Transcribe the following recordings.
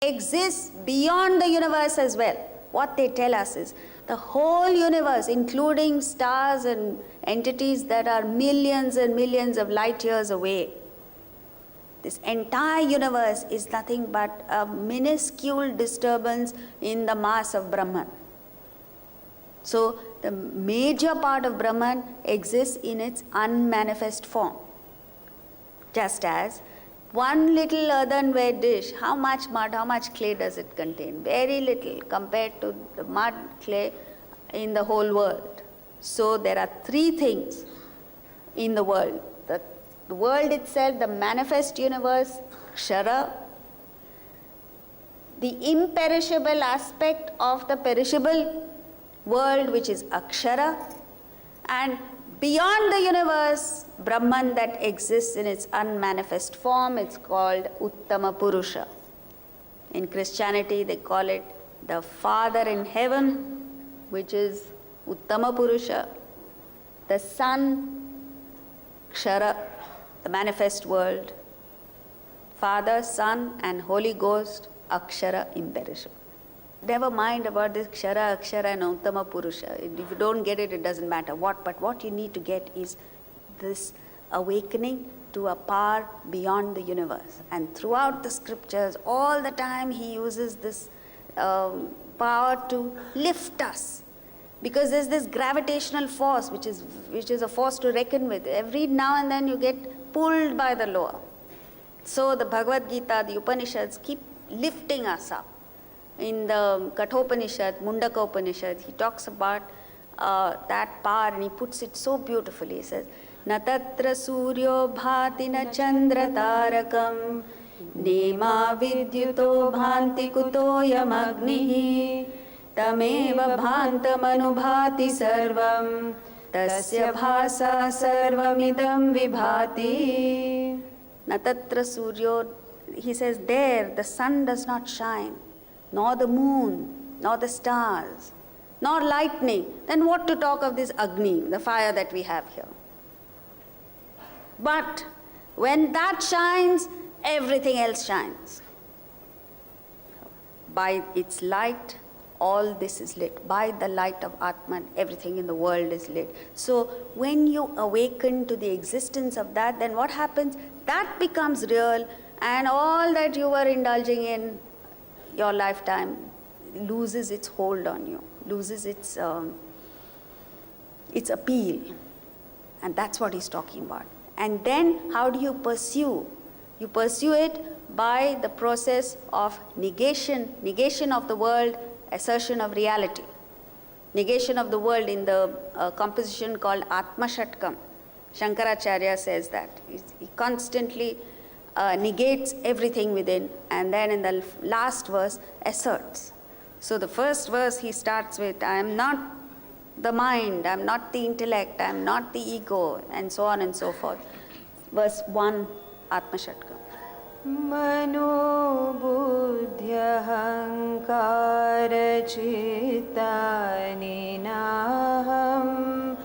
exists beyond the universe as well. What they tell us is the whole universe, including stars and entities that are millions and millions of light years away, this entire universe is nothing but a minuscule disturbance in the mass of Brahman. So the major part of Brahman exists in its unmanifest form. Just as one little earthenware dish, how much mud, how much clay does it contain? Very little compared to the mud, clay in the whole world. So there are three things in the world. The world itself, the manifest universe, Kshara, the imperishable aspect of the perishable world, which is Akshara, and beyond the universe, Brahman that exists in its unmanifest form, it's called Uttama Purusha. In Christianity, they call it the Father in heaven, which is Uttama Purusha, the Son, Kshara, the manifest world, Father, Son, and Holy Ghost, Akshara, imperishable. Never mind about this Kshara, Akshara, and Uttama Purusha. If you don't get it, it doesn't matter what. But what you need to get is this awakening to a power beyond the universe. And throughout the scriptures, all the time he uses this power to lift us. Because there's this gravitational force which is a force to reckon with. Every now and then you get pulled by the lower. So the Bhagavad Gita, the Upanishads keep lifting us up. In the Kathopanishad, Mundaka Upanishad, he talks about that power and he puts it so beautifully. He says, Na tatra suryo bhati na chandra tarakam nema vidyuto bhanti kutoyam agnihi tameva bhantam anubhati sarvam tasya bhasa sarvamidam vibhati. Na tatra suryo, he says, there the sun does not shine, nor the moon, nor the stars, nor lightning. Then what to talk of this Agni, the fire that we have here? But when that shines, everything else shines. By its light, all this is lit. By the light of Atman, everything in the world is lit. So when you awaken to the existence of that, then what happens? That becomes real, and all that you were indulging in your lifetime loses its hold on you, loses its appeal. And that's what he's talking about. And then how do you pursue? You pursue it by the process of negation of the world, assertion of reality. Negation of the world in the composition called Atma Shatkam. Shankaracharya says that. He constantly negates everything within, and then in the last verse asserts. So the first verse he starts with, I am not the mind, I am not the intellect, I am not the ego, and so on and so forth. Verse 1, Atma Shatkam. Mano buddhyahankara chittani naham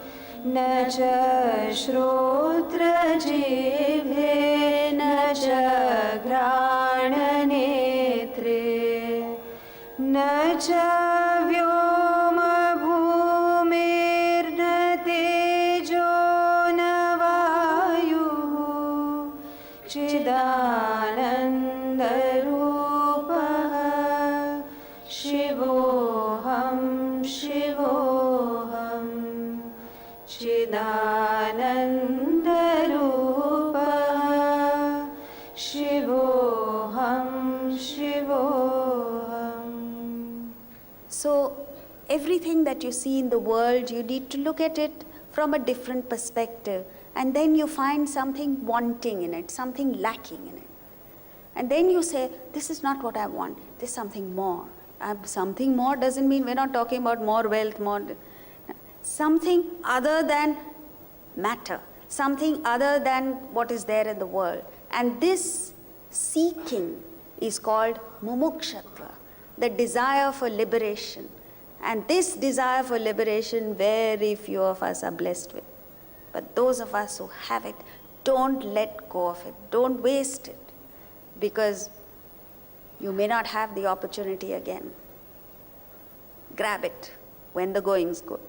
na cha shrotra jibhe na cha grana netre na cha vyoma bhumir na tejo na vayu chidanandarupa shivoham shivoham chidanandarupa shivoham shivoham. So everything that you see in the world, you need to look at it from a different perspective. And then you find something wanting in it, something lacking in it. And then you say, this is not what I want, there's something more. Something more doesn't mean we're not talking about more wealth, more. Something other than matter, something other than what is there in the world. And this seeking is called mumukshatva, the desire for liberation. And this desire for liberation, very few of us are blessed with. But those of us who have it, don't let go of it. Don't waste it. Because you may not have the opportunity again. Grab it when the going's good.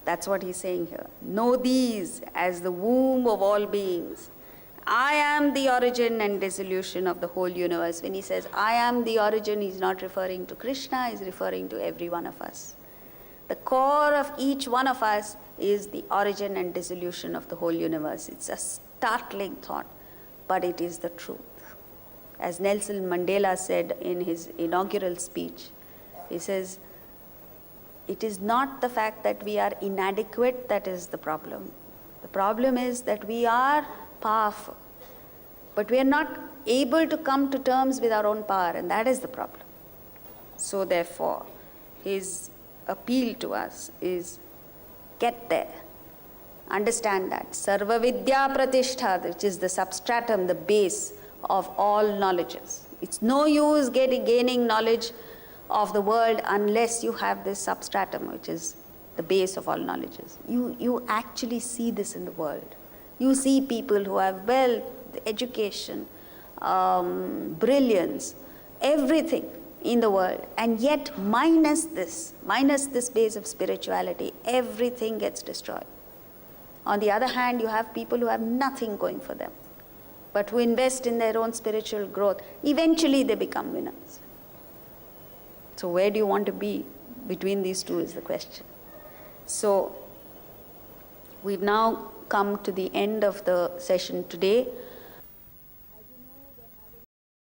That's what he's saying here. Know these as the womb of all beings. I am the origin and dissolution of the whole universe. When he says, I am the origin, he's not referring to Krishna, he's referring to every one of us. The core of each one of us is the origin and dissolution of the whole universe. It's a startling thought, but it is the truth. As Nelson Mandela said in his inaugural speech, he says, it is not the fact that we are inadequate that is the problem. The problem is that we are powerful, but we are not able to come to terms with our own power, and that is the problem. So therefore, his appeal to us is get there. Understand that. Sarva Vidya Pratishtha, which is the substratum, the base of all knowledges. It's no use gaining knowledge of the world unless you have this substratum, which is the base of all knowledges. You actually see this in the world. You see people who have wealth, education, brilliance, everything in the world, and yet minus this base of spirituality, everything gets destroyed. On the other hand, you have people who have nothing going for them, but who invest in their own spiritual growth. Eventually they become winners. So where do you want to be between these two is the question. So we've now come to the end of the session today.